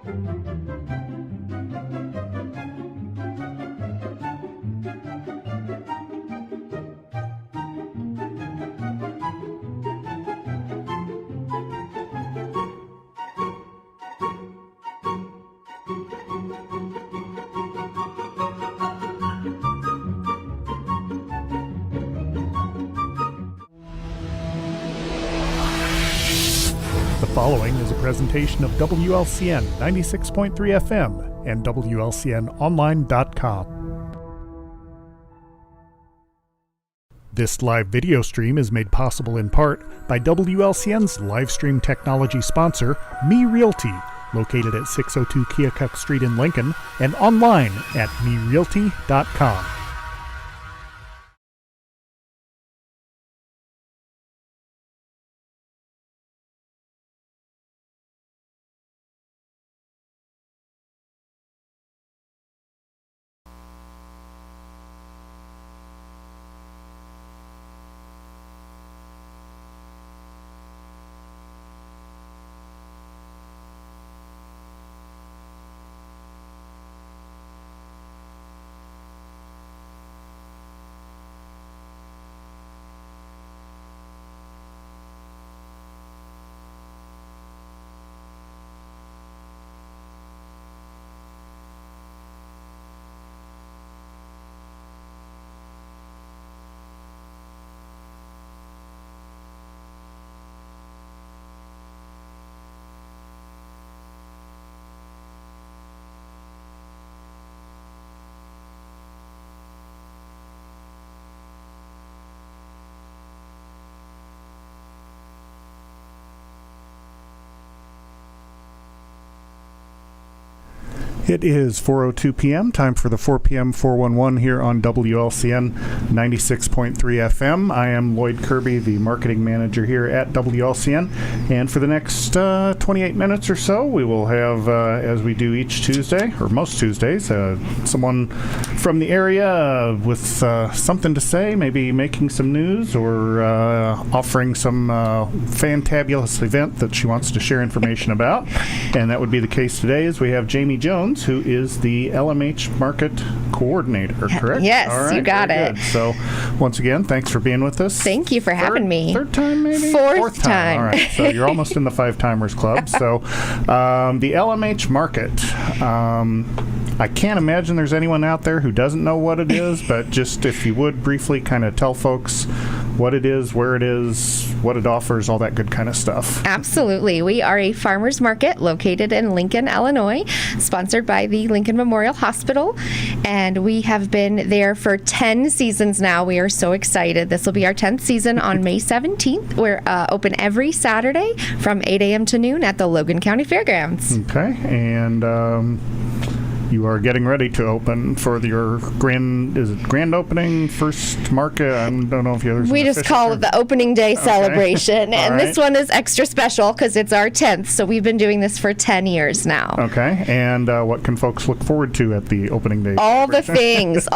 The following is a presentation of WLCN 96.3 FM and WLCNonline.com. This live video stream is made possible in part by WLCN's live stream technology sponsor, Me Realty, located at 602 Keokuk Street in Lincoln and online at merealty.com. It is 4:02 p.m., time for the 4 p.m. 411 here on WLCN 96.3 FM. I am Loyd Kirby, the marketing manager here at WLCN, and for the next 28 minutes or so, we will have, as we do each Tuesday, or most Tuesdays, someone from the area with something to say, maybe making some news or offering some fantabulous event that she wants to share information about, and that would be the case today as we have Jamie Jones, who is the LMH Market Coordinator, correct? Yes, all right, you got it. Good. So, once again, thanks for being with us. Thank you for having me. Third time, maybe? Fourth time. All right, so you're almost in the five-timers club. So, the LMH Market, I can't imagine there's anyone out there who doesn't know what it is, but just if you would briefly kind of tell folks what it is, where it is, what it offers, all that good kind of stuff. Absolutely. We are a farmers market located in Lincoln, Illinois, sponsored by the Lincoln Memorial Hospital, and we have been there for 10 seasons now. We are so excited. This will be our 10th season on May 17th. We're open every Saturday from 8 a.m. to noon at the Logan County Fairgrounds. Okay, and you are getting ready to open for your grand opening, first market? I don't know if there's We just call it the opening day celebration, and this one is extra special because it's our 10th, so we've been doing this for 10 years now. Okay, and what can folks look forward to at the opening day all the things.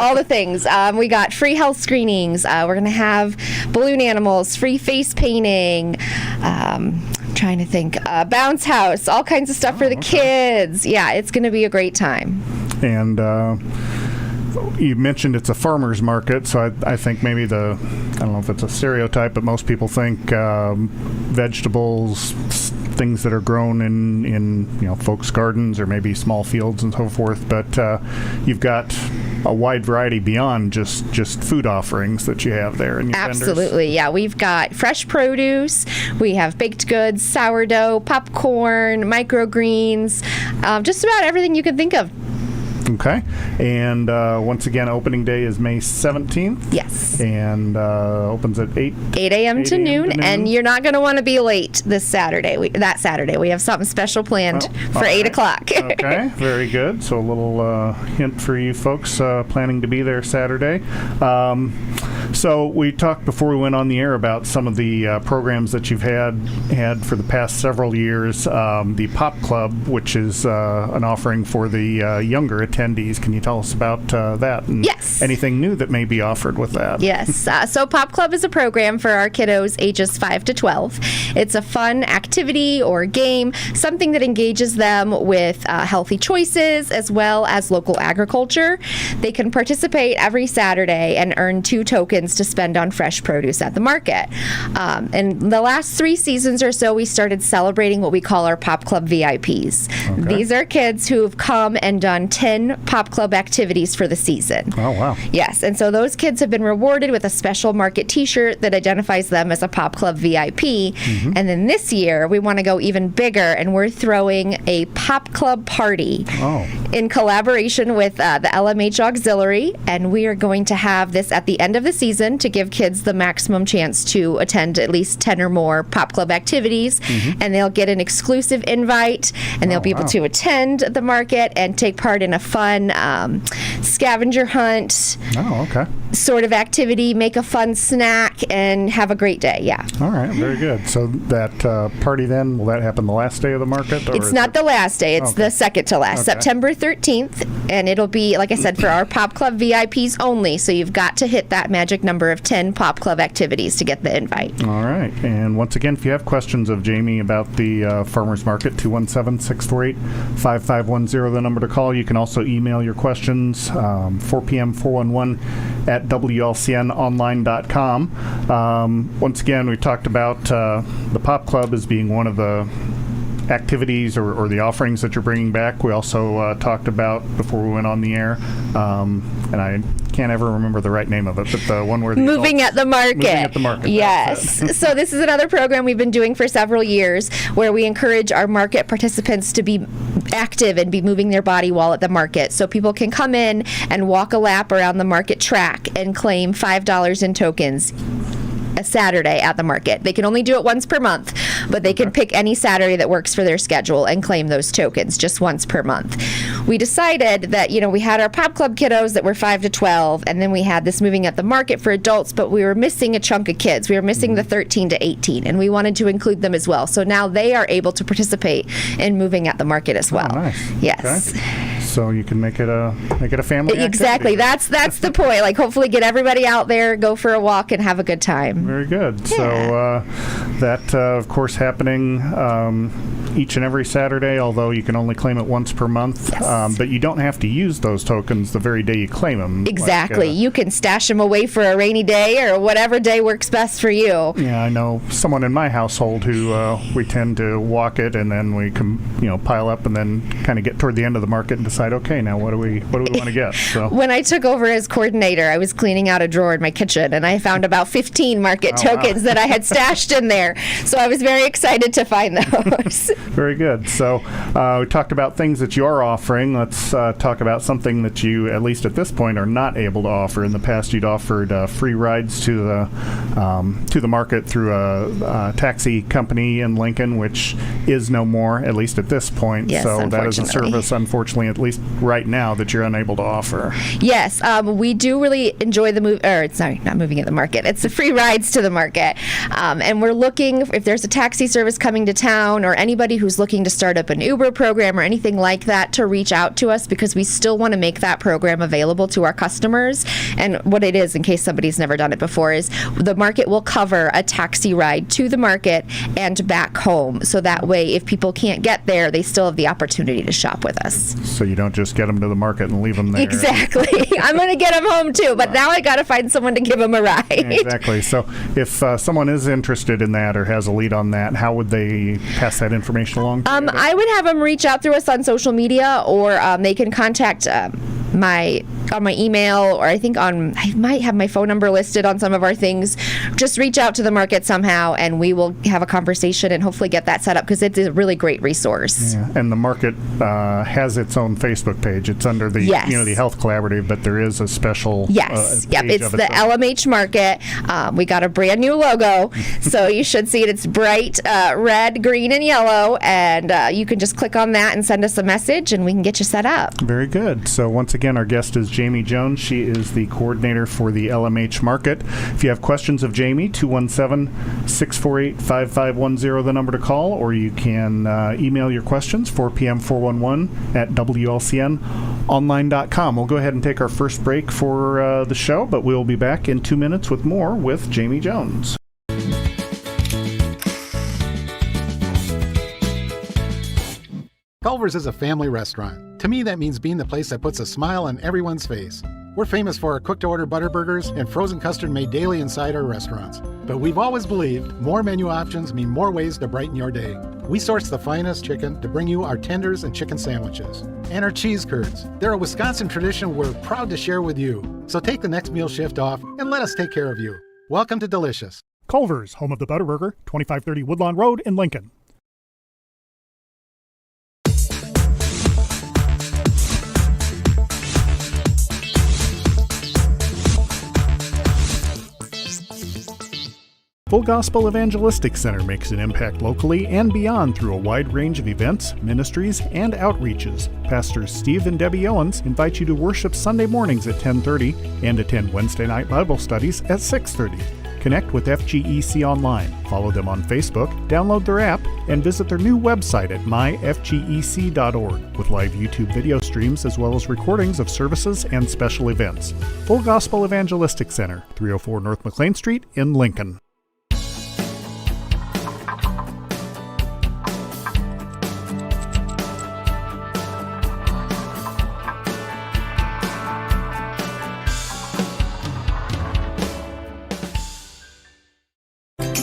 We got free health screenings. We're going to have balloon animals, free face painting, trying to think, bounce house, all kinds of stuff for the kids. Yeah, it's going to be a great time. And you mentioned it's a farmer's market, so I think maybe I don't know if it's a stereotype, but most people think vegetables, things that are grown in folks' gardens or maybe small fields and so forth, but you've got a wide variety beyond just food offerings that you have there in your Absolutely, vendors. Yeah. We've got fresh produce, we have baked goods, sourdough, popcorn, microgreens, just about everything you can think of. Okay. And once again, opening day is May 17th. Yes. And opens at 8 a.m. to noon. And you're not going to want to be late this Saturday. That Saturday. We have something special planned for 8 o'clock. Okay. Very good. So a little hint for you folks planning to be there Saturday. So we talked before we went on the air about some of the programs that you've had for the past several years. The Pop Club, which is an offering for the younger attendees. Can you tell us about that? And yes. Anything new that may be offered with that? Yes. So Pop Club is a program for our kiddos ages 5 to 12. It's a fun activity or game, something that engages them with healthy choices as well as local agriculture. They can participate every Saturday and earn 2 tokens to spend on fresh produce at the market. And the last 3 seasons or so, we started celebrating what we call our Pop Club VIPs. Okay. These are kids who have come and done 10 Pop Club activities for the season. Oh, wow. Yes, and so those kids have been rewarded with a special market t-shirt that identifies them as a Pop Club VIP. Mm-hmm. And then this year, we want to go even bigger, and we're throwing a Pop Club party in collaboration with the LMH Auxiliary, and we are going to have this at the end of the season to give kids the maximum chance to attend at least 10 or more Pop Club activities, and they'll get an exclusive invite, and they'll be able to attend the market and take part in a fun scavenger hunt sort of activity, make a fun snack, and have a great day. Yeah. All right, very good. So that party then, will that happen the last day of the market? Or it's not the last day. It's the second to last, September 13th, and it'll be, like I said, for our Pop Club VIPs only, so you've got to hit that magic number of 10 Pop Club activities to get the invite. All right, and once again, if you have questions of Jamie about the Farmers Market, 217-648-5510, the number to call. You can also email your questions, 4pm411 at WLCNonline.com. Once again, we talked about the Pop Club as being one of the activities or the offerings that you're bringing back. We also talked about, before we went on the air, and I can't ever remember the right name of it, but the one where the Moving at the Market. Moving at the Market. Yes. So this is another program we've been doing for several years where we encourage our market participants to be active and be moving their body while at the market. So people can come in and walk a lap around the market track and claim $5 in tokens a Saturday at the market. They can only do it once per month, but they can pick any Saturday that works for their schedule and claim those tokens just once per month. We decided that, we had our Pop Club kiddos that were 5 to 12, and then we had this Moving at the Market for adults, but we were missing a chunk of kids. We were missing the 13 to 18, and we wanted to include them as well. So now they are able to participate in Moving at the Market as well. Oh, nice. Yes. Okay. So you can make it a family Exactly. activity. That's the point. Like, hopefully get everybody out there, go for a walk, and have a good time. Very good. Yeah. So that, of course, happening each and every Saturday, although you can only claim it once per month. Yes. But you don't have to use those tokens the very day you claim them. Exactly. You can stash them away for a rainy day or whatever day works best for you. Yeah, I know someone in my household who we tend to walk it, and then we can, pile up, and then kind of get toward the end of the market and decide, okay, now what do we want to get? So when I took over as coordinator, I was cleaning out a drawer in my kitchen, and I found about 15 market tokens that I had stashed in there. So I was very excited to find those. Very good. So we talked about things that you're offering. Let's talk about something that you, at least at this point, are not able to offer. In the past, you'd offered free rides to the market through a taxi company in Lincoln, which is no more, at least at this point. Yes, so that is a unfortunately. service, unfortunately, at least right now, that you're unable to offer. Yes, we do really enjoy the not Moving at the Market. It's the free rides to the market. And we're looking, if there's a taxi service coming to town or anybody who's looking to start up an Uber program or anything like that, to reach out to us, because we still want to make that program available to our customers. And what it is, in case somebody's never done it before, is the market will cover a taxi ride to the market and back home. So that way, if people can't get there, they still have the opportunity to shop with us. So you don't just get them to the market and leave them there. Exactly. I'm going to get them home too, but now I got to find someone to give them a ride. Exactly. So if someone is interested in that or has a lead on that, how would they pass that information along to you? I would have them reach out through us on social media, or they can contact my email, or I might have my phone number listed on some of our things. Just reach out to the market somehow, and we will have a conversation and hopefully get that set up, because it's a really great resource. Yeah. And the market has its own Facebook page. It's under the Community Health Collaborative, but there is a special Yep, page it's of the LMH Market. We got a brand new logo, so you should see it. It's bright red, green, and yellow, and you can just click on that and send us a message, and we can get you set up. Very good. So once again, again, our guest is Jamie Jones. She is the coordinator for the LMH market. If you have questions of Jamie, 217-648-5510, the number to call, or you can email your questions, 4pm411 at WLCNonline.com. We'll go ahead and take our first break for the show, but we'll be back in 2 minutes with more with Jamie Jones. Culver's is a family restaurant. To me, that means being the place that puts a smile on everyone's face. We're famous for our cooked-to-order butter burgers and frozen custard made daily inside our restaurants. But we've always believed more menu options mean more ways to brighten your day. We source the finest chicken to bring you our tenders and chicken sandwiches. And our cheese curds. They're a Wisconsin tradition we're proud to share with you. So take the next meal shift off and let us take care of you. Welcome to Delicious. Culver's, home of the Butterburger, 2530 Woodlawn Road in Lincoln. Full Gospel Evangelistic Center makes an impact locally and beyond through a wide range of events, ministries, and outreaches. Pastors Steve and Debbie Owens invite you to worship Sunday mornings at 10:30 and attend Wednesday night Bible studies at 6:30. Connect with FGEC online, follow them on Facebook, download their app, and visit their new website at myfgec.org with live YouTube video streams as well as recordings of services and special events. Full Gospel Evangelistic Center, 304 North McLean Street in Lincoln.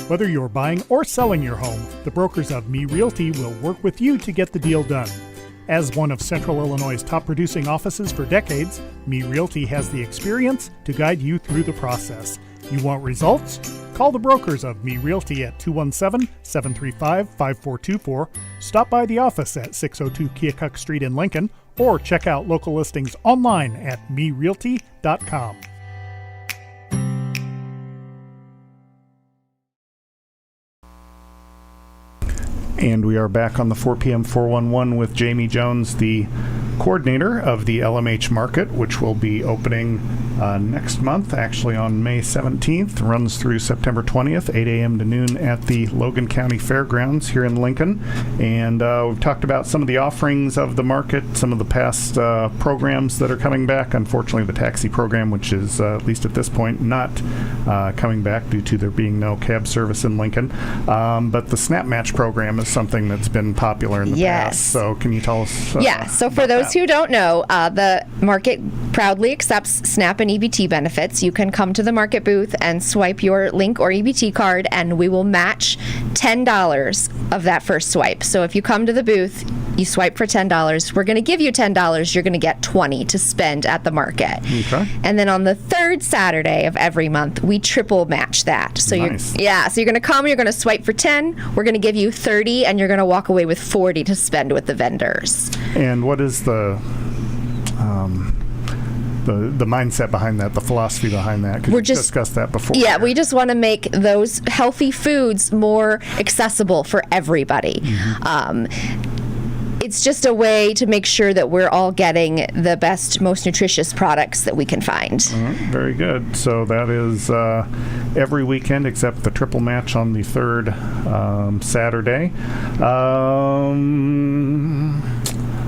Whether you're buying or selling your home, the brokers of Me Realty will work with you to get the deal done. As one of Central Illinois' top producing offices for decades, Me Realty has the experience to guide you through the process. You want results? Call the brokers of Me Realty at 217-735-5424, stop by the office at 602 Keokuk Street in Lincoln, or check out local listings online at merealty.com. And we are back on the 4PM 411 with Jamie Jones, the coordinator of the LMH market, which will be opening next month, actually on May 17th, runs through September 20th, 8 a.m. to noon at the Logan County Fairgrounds here in Lincoln. And we've talked about some of the offerings of the market, some of the past programs that are coming back. Unfortunately, the taxi program, which is, at least at this point, not coming back due to there being no cab service in Lincoln. But the Snap Match program is something that's been popular in the past. So can you tell us? So for those who don't know, the market proudly accepts SNAP and EBT benefits. You can come to the market booth and swipe your Link or EBT card, and we will match $10 of that first swipe. So if you come to the booth, you swipe for $10, we're going to give you $10, you're going to get $20 to spend at the market. Okay. And then on the third Saturday of every month, we triple match that. So Nice. you're going to come, you're going to swipe for 10, we're going to give you 30, and you're going to walk away with 40 to spend with the vendors. And what is the mindset behind that, the philosophy behind that? Because we discussed that before. Yeah, we just want to make those healthy foods more accessible for everybody. It's just a way to make sure that we're all getting the best, most nutritious products that we can find. All right, very good. So that is every weekend except the triple match on the third Saturday.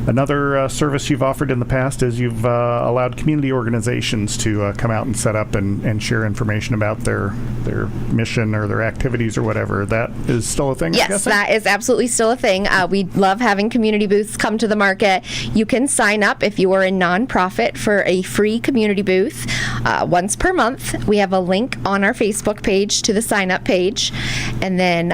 Another service you've offered in the past is you've allowed community organizations to come out and set up and share information about their mission or their activities or whatever. That is still a thing, I Yes, guess? that is absolutely still a thing. We love having community booths come to the market. You can sign up if you are a nonprofit for a free community booth once per month. We have a link on our Facebook page to the sign-up page, and then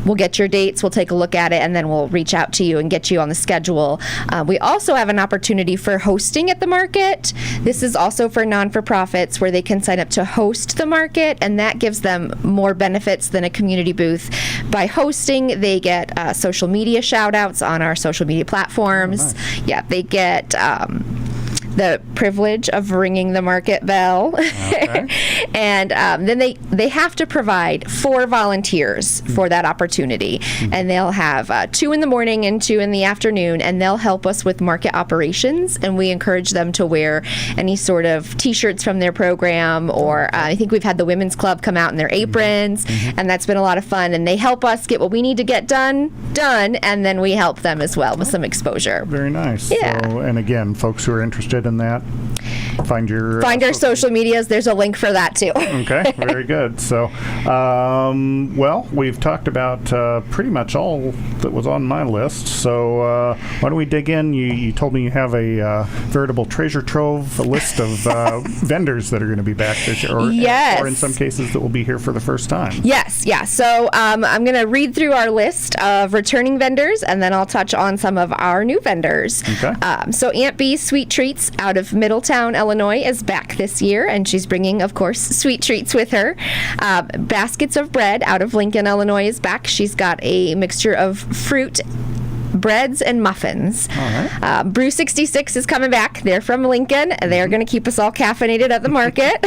we'll get your dates, we'll take a look at it, and then we'll reach out to you and get you on the schedule. We also have an opportunity for hosting at the market. This is also for non-for-profits where they can sign up to host the market, and that gives them more benefits than a community booth. By hosting, they get social media shout-outs on our social media platforms. Oh, nice. Yeah, they get the privilege of ringing the market bell. Okay. And then they have to provide 4 volunteers for that opportunity. And they'll have 2 in the morning and 2 in the afternoon, and they'll help us with market operations. And we encourage them to wear any sort of T-shirts from their program, or I think we've had the women's club come out in their aprons, and that's been a lot of fun. And they help us get what we need to get done, and then we help them as well with some exposure. Very nice. Yeah. So, and again, folks who are interested in that, find our social medias. There's a link for that too. Okay, very good. So, well, we've talked about pretty much all that was on my list. So, why don't we dig in? You told me you have a veritable treasure trove, a list of vendors that are going to be back this year, Yes. or in some cases that will be here for the first time. Yes, yeah. So I'm going to read through our list of returning vendors, and then I'll touch on some of our new vendors. Okay. So Aunt Bee's Sweet Treats out of Middletown, Illinois is back this year, and she's bringing, of course, sweet treats with her. Baskets of Bread out of Lincoln, Illinois is back. She's got a mixture of fruit, breads, and muffins. All right. Brew 66 is coming back. They're from Lincoln. They're going to keep us all caffeinated at the market.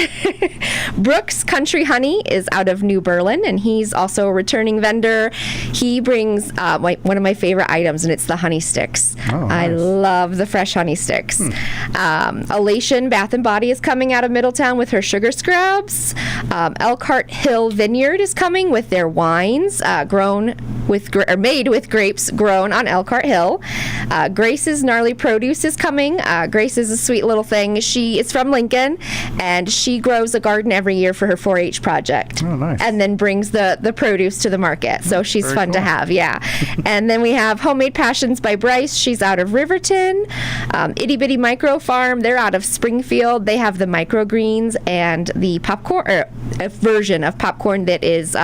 Brooks Country Honey is out of New Berlin, and he's also a returning vendor. He brings one of my favorite items, and it's the honey sticks. Oh, nice. I love the fresh honey sticks. Elation Bath & Body is coming out of Middletown with her sugar scrubs. Elkhart Hill Vineyard is coming with their wines made with grapes grown on Elkhart Hill. Grace's Gnarly Produce is coming. Grace is a sweet little thing. She is from Lincoln, and she grows a garden every year for her 4-H project. Oh, nice. And then brings the produce to the market. So she's Very fun to cool. have, yeah. And then we have Homemade Passions by Bryce. She's out of Riverton. Itty Bitty Micro Farm, they're out of Springfield. They have the microgreens and the popcorn, or a version of popcorn that is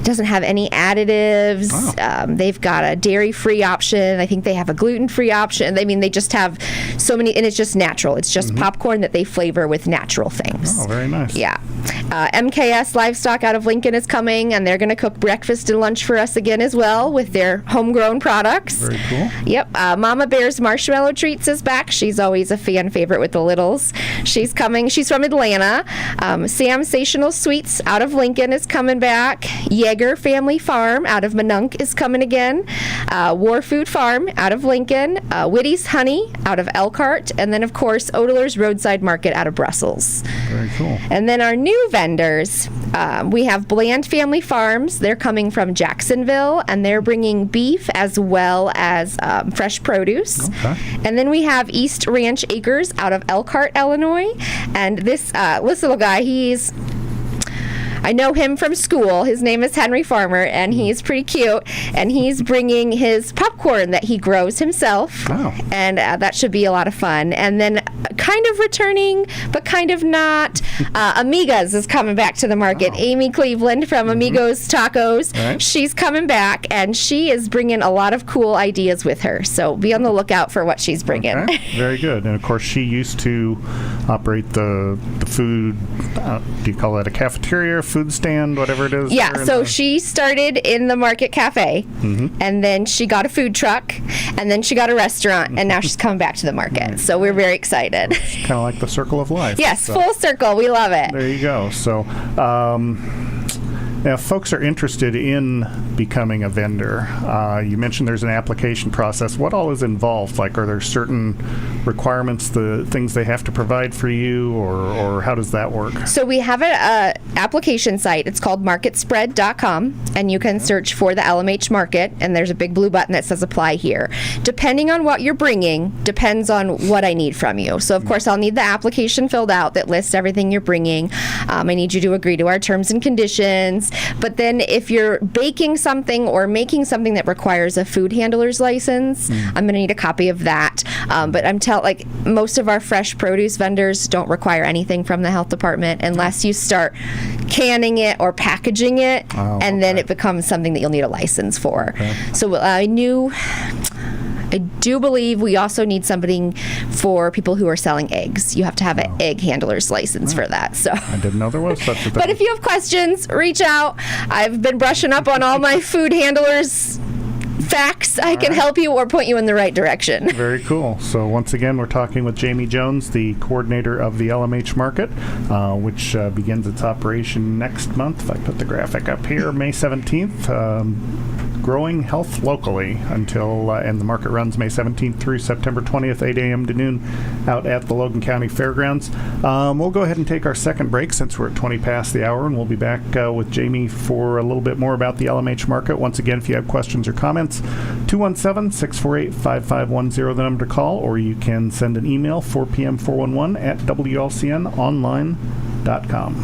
doesn't have any additives. Wow. They've got a dairy-free option. I think they have a gluten-free option. I mean, they just have so many, and it's just natural. It's just popcorn that they flavor with natural things. Oh, very nice. Yeah. MKS Livestock out of Lincoln is coming, and they're going to cook breakfast and lunch for us again as well with their homegrown products. Very cool. Yep. Mama Bear's Marshmallow Treats is back. She's always a fan favorite with the littles. She's coming. She's from Atlanta. Sensational Sweets out of Lincoln is coming back. Yeager Family Farm out of Minunk is coming again. War Food Farm out of Lincoln. Whitty's Honey out of Elkhart. And then, of course, Odler's Roadside Market out of Brussels. Very cool. And then our new vendors, we have Bland Family Farms. They're coming from Jacksonville, and they're bringing beef as well as fresh produce. Okay. And then we have East Ranch Acres out of Elkhart, Illinois. And this little guy, I know him from school. His name is Henry Farmer, and he's pretty cute. And he's bringing his popcorn that he grows himself. Wow. And that should be a lot of fun. And then kind of returning, but kind of not, Amigas is coming back to the market. Wow. Amy Cleveland from Amigos Tacos. Right. She's coming back, and she is bringing a lot of cool ideas with her. So be on the lookout for what she's bringing. Okay. Very good. And of course, she used to operate the food, do you call that a cafeteria, food stand, whatever it is? Yeah, there in so the- she started in the Market Cafe, and then she got a food truck, and then she got a restaurant, and now she's coming back to the market. So we're very excited. kind of like the circle of life. Yes, So, full circle. We love it. there you go. So, now, if folks are interested in becoming a vendor, you mentioned there's an application process. What all is involved? Like, are there certain requirements, the things they have to provide for you, or how does that work? So we have an application site. It's called marketspread.com, and you can search for the LMH market, and there's a big blue button that says apply here. Depending on what you're bringing, depends on what I need from you. So, of course, I'll need the application filled out that lists everything you're bringing. I need you to agree to our terms and conditions. But then if you're baking something or making something that requires a food handler's license, I'm going to need a copy of that. But like most of our fresh produce vendors don't require anything from the health department unless you start canning it or packaging it, Oh, and then okay. it becomes something that you'll need a license for. So I do believe we also need something for people who are selling eggs. You have to have an egg handler's license for that. So. I didn't know there was such a thing. But if you have questions, reach out. I've been brushing up on all my food handlers facts, I can help you or point you in the right direction. Very cool. So once again, we're talking with Jamie Jones, the coordinator of the LMH market, which begins its operation next month. If I put the graphic up here, May 17th. Growing health locally until, and the market runs May 17th through September 20th, 8 a.m. to noon, out at the Logan County Fairgrounds. We'll go ahead and take our second break since we're at 20 past the hour, and we'll be back with Jamie for a little bit more about the LMH market. Once again, if you have questions or comments, 217-648-5510, the number to call, or you can send an email, 4pm411 at WLCNonline.com.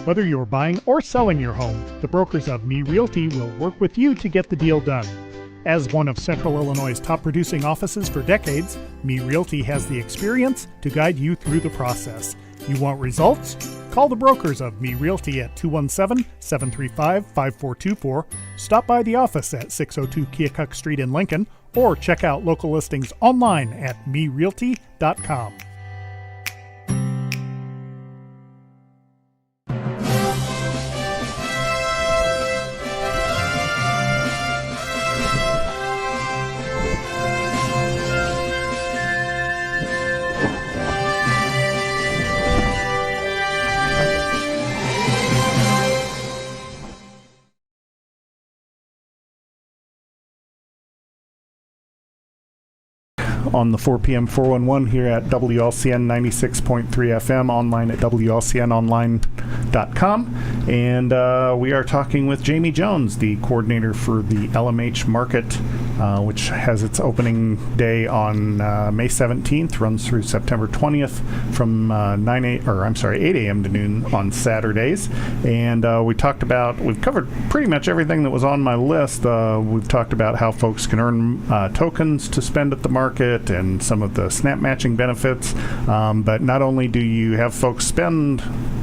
Whether you're buying or selling your home, the brokers of Me Realty will work with you to get the deal done. As one of Central Illinois' top producing offices for decades, Me Realty has the experience to guide you through the process. You want results? Call the brokers of Me Realty at 217-735-5424, stop by the office at 602 Keokuk Street in Lincoln, or check out local listings online at merealty.com. On the 4pm 411 here at WLCN 96.3 FM, online at WLCNonline.com. And we are talking with Jamie Jones, the coordinator for the LMH market, which has its opening day on May 17th, runs through September 20th from 8 a.m. to noon on Saturdays. And we've covered pretty much everything that was on my list. We've talked about how folks can earn tokens to spend at the market and some of the snap matching benefits. But not only do you have folks spend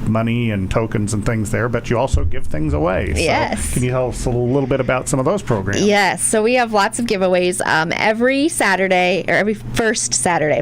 money and tokens and things there, but you also give things away. Yes. So can you tell us a little bit about some of those programs? Yes. So we have lots of giveaways every first Saturday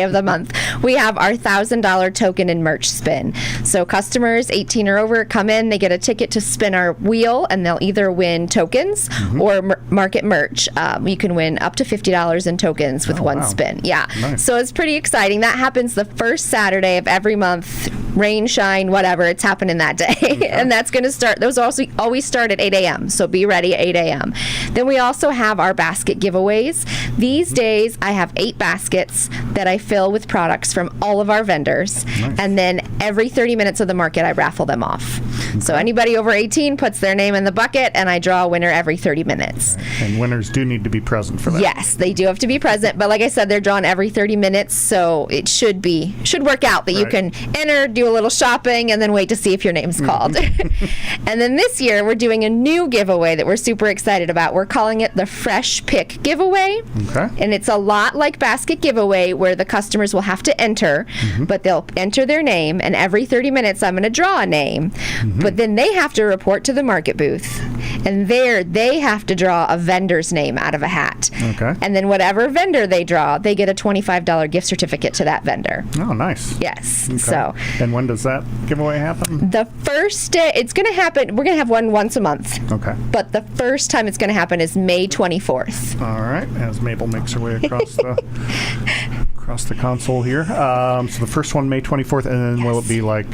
of the month. We have our $1,000 token and merch spin. So customers 18 or over come in, they get a ticket to spin our wheel, and they'll either win tokens or market merch. You can win up to $50 in tokens with one spin. Yeah. Nice. So it's pretty exciting. That happens the first Saturday of every month. Rain, shine, whatever, it's happening that day. Okay. And that's going to start, those also always start at 8 a.m., so be ready at 8 a.m. Then we also have our basket giveaways. These days, I have 8 baskets that I fill with products from all of our vendors. Nice. And then every 30 minutes of the market, I raffle them off. Okay. So anybody over 18 puts their name in the bucket, and I draw a winner every 30 minutes. And winners do need to be present for that. Yes, they do have to be present, but like I said, they're drawn every 30 minutes, so it should work out that you can enter, do a little shopping, and then wait to see if your name's called. And then this year, we're doing a new giveaway that we're super excited about. We're calling it the Fresh Pick Giveaway. Okay. And it's a lot like Basket Giveaway, where the customers will have to enter, but they'll enter their name, and every 30 minutes, I'm going to draw a name. But then they have to report to the market booth, and there they have to draw a vendor's name out of a hat. Okay. And then whatever vendor they draw, they get a $25 gift certificate to that vendor. Oh, nice. Yes. Okay. So. And when does that giveaway happen? The first day, it's going to happen, we're going to have one once a month. Okay. But the first time it's going to happen is May 24th. All right, as Mabel makes her way across the across the console here. So the first one, May 24th, and then will it be like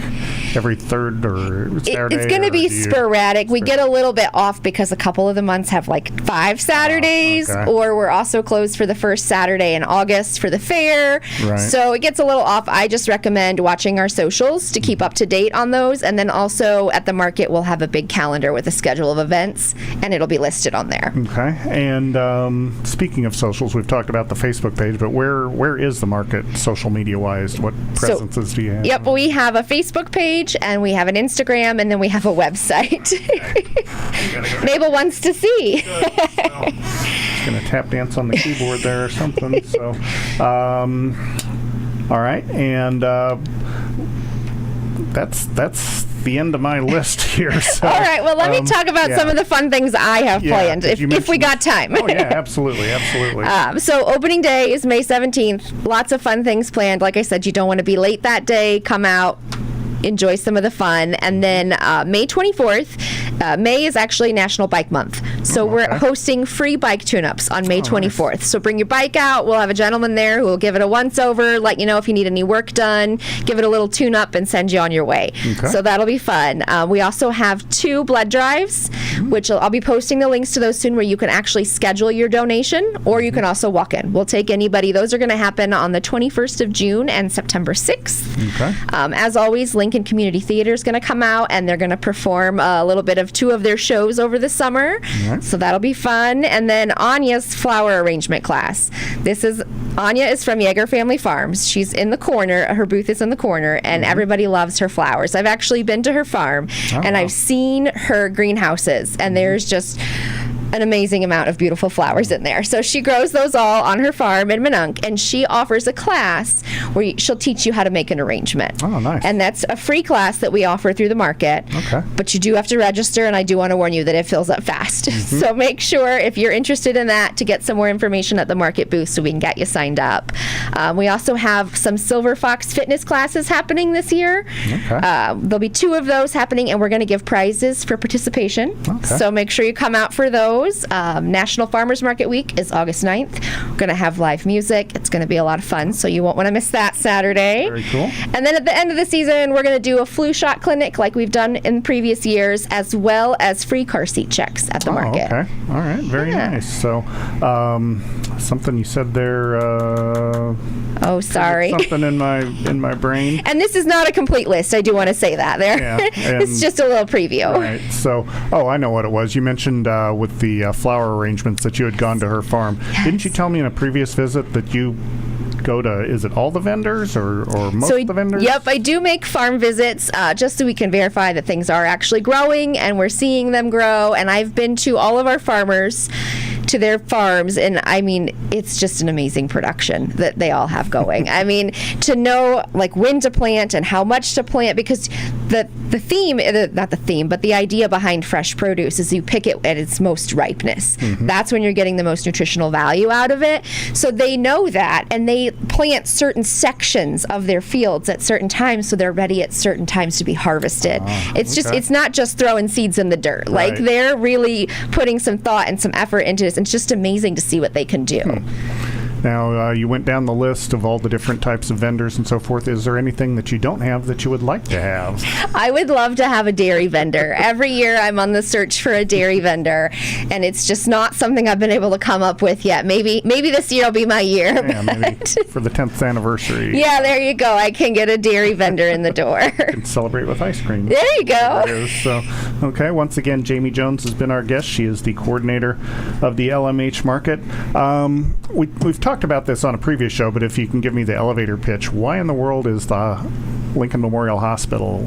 every third or Saturday? It's going to be sporadic. We get a little bit off because a couple of the months have like 5 Saturdays, or we're also closed for the first Saturday in August for the fair. Right. So it gets a little off. I just recommend watching our socials to keep up to date on those, and then also at the market we'll have a big calendar with a schedule of events, and it'll be listed on there. Okay. And speaking of socials, we've talked about the Facebook page, but where is the market social media-wise? What presences do you have? Yep, we have a Facebook page, and we have an Instagram, and then we have a website. Mabel wants to see. Just going to tap dance on the keyboard there or something. So, all right, and that's the end of my list here. So, all right, well, let me talk about some of the fun things I have planned, if we got time. Oh, yeah, absolutely. So opening day is May 17th. Lots of fun things planned. Like I said, you don't want to be late that day. Come out, enjoy some of the fun. And then May 24th, May is actually National Bike Month. So we're hosting free bike tune-ups on May 24th. Nice. So bring your bike out. We'll have a gentleman there who will give it a once-over, let you know if you need any work done, give it a little tune-up, and send you on your way. Okay. So that'll be fun. We also have 2 blood drives, which I'll be posting the links to those soon, where you can actually schedule your donation, or you can also walk in. We'll take anybody. Those are going to happen on the 21st of June and September 6th. Okay. As always, Lincoln Community Theater is going to come out, and they're going to perform a little bit of 2 of their shows over the summer. So that'll be fun. And then Anya's flower arrangement class. Anya is from Yeager Family Farms. She's in the corner. Her booth is in the corner, and everybody loves her flowers. I've actually been to her farm, and I've seen her greenhouses, and there's just an amazing amount of beautiful flowers in there. So she grows those all on her farm in Minunk, and she offers a class where she'll teach you how to make an arrangement. Oh, nice. And that's a free class that we offer through the market. Okay. But you do have to register, and I do want to warn you that it fills up fast. So make sure, if you're interested in that, to get some more information at the market booth so we can get you signed up. We also have some Silver Fox fitness classes happening this year. Okay. There'll be 2 of those happening, and we're going to give prizes for participation. Okay. So make sure you come out for those. National Farmers Market Week is August 9th. We're going to have live music. It's going to be a lot of fun, so you won't want to miss that Saturday. Very cool. And then at the end of the season, we're going to do a flu shot clinic like we've done in previous years, as well as free car seat checks at the market. Okay. All right. Very nice. So, something you said there. Sorry. Something in my brain. And this is not a complete list. I do want to say that there. Yeah, it's just a little preview. Right. So, I know what it was. You mentioned with the flower arrangements that you had gone to her farm. Yes. Didn't you tell me in a previous visit that you go to, is it all the vendors or most of the vendors? Yep, I do make farm visits just so we can verify that things are actually growing and we're seeing them grow. And I've been to all of our farmers, to their farms, and I mean, it's just an amazing production that they all have going. I mean, to know like when to plant and how much to plant, because the theme, not the theme, but the idea behind fresh produce is you pick it at its most ripeness. That's when you're getting the most nutritional value out of it. So they know that, and they plant certain sections of their fields at certain times so they're ready at certain times to be harvested. It's not just throwing seeds in the dirt. Like, they're really putting some thought and some effort into this. It's just amazing to see what they can do. Now, you went down the list of all the different types of vendors and so forth. Is there anything that you don't have that you would like to have? I would love to have a dairy vendor. Every year I'm on the search for a dairy vendor, and it's just not something I've been able to come up with yet. Maybe this year will be my year. Yeah, maybe for the 10th anniversary. Yeah, there you go. I can get a dairy vendor in the door. You can celebrate with ice cream. There you go. There it is. So, okay, once again, Jamie Jones has been our guest. She is the coordinator of the LMH market. We've talked about this on a previous show, but if you can give me the elevator pitch, why in the world is the Lincoln Memorial Hospital,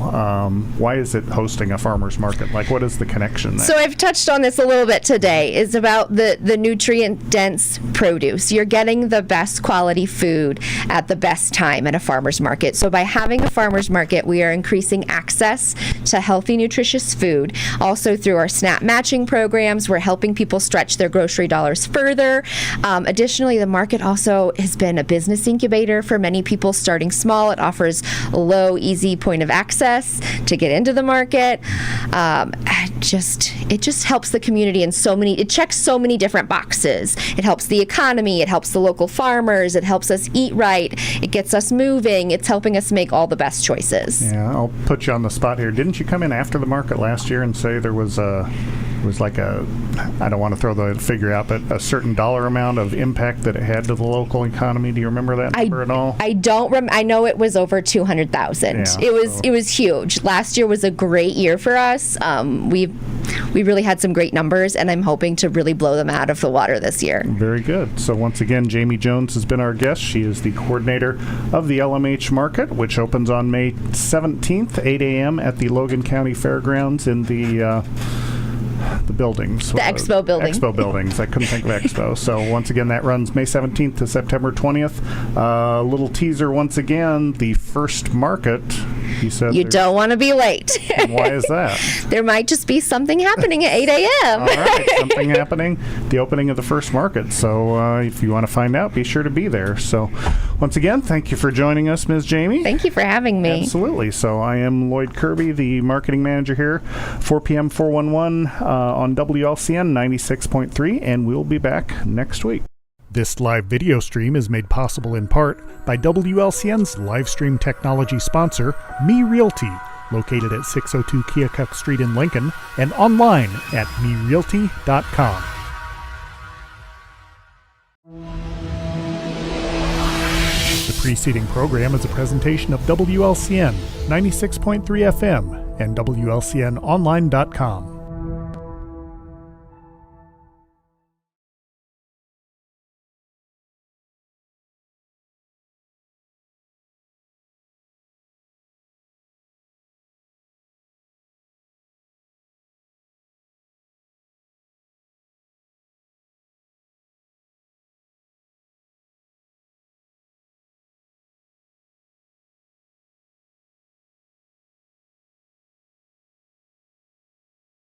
why is it hosting a farmer's market? Like, what is the connection there? So I've touched on this a little bit today. It's about the nutrient-dense produce. You're getting the best quality food at the best time at a farmer's market. So by having a farmer's market, we are increasing access to healthy, nutritious food. Also through our SNAP matching programs, we're helping people stretch their grocery dollars further. Additionally, the market also has been a business incubator for many people starting small. It offers a low, easy point of access to get into the market. it just helps the community in it checks so many different boxes. It helps the economy, it helps the local farmers, it helps us eat right, it gets us moving, it's helping us make all the best choices. Yeah, I'll put you on the spot here. Didn't you come in after the market last year and say there was like I don't want to throw the figure out, but a certain dollar amount of impact that it had to the local economy? Do you remember that number at all? I don't I know it was over 200,000. Yeah, it was huge. Last year was a great year for us. We really had some great numbers, and I'm hoping to really blow them out of the water this year. Very good. So once again, Jamie Jones has been our guest. She is the coordinator of the LMH Market, which opens on May 17th, 8 a.m. at the Logan County Fairgrounds in the buildings. The Expo building. Expo buildings. I couldn't think of Expo. So once again, that runs May 17th to September 20th. Little teaser once again, the first market, he said. You don't want to be late. Why is that? There might just be something happening at 8 a.m. All right, something happening. The opening of the first market. So if you want to find out, be sure to be there. So once again, thank you for joining us, Ms. Jamie. Thank you for having me. Absolutely. So I am Loyd Kirby, the marketing manager here, 4 p.m. 411 on WLCN 96.3, and we'll be back next week. This live video stream is made possible in part by WLCN's live stream technology sponsor, Me Realty, located at 602 Keokuk Street in Lincoln, and online at merealty.com. The preceding program is a presentation of WLCN 96.3 FM and WLCNonline.com.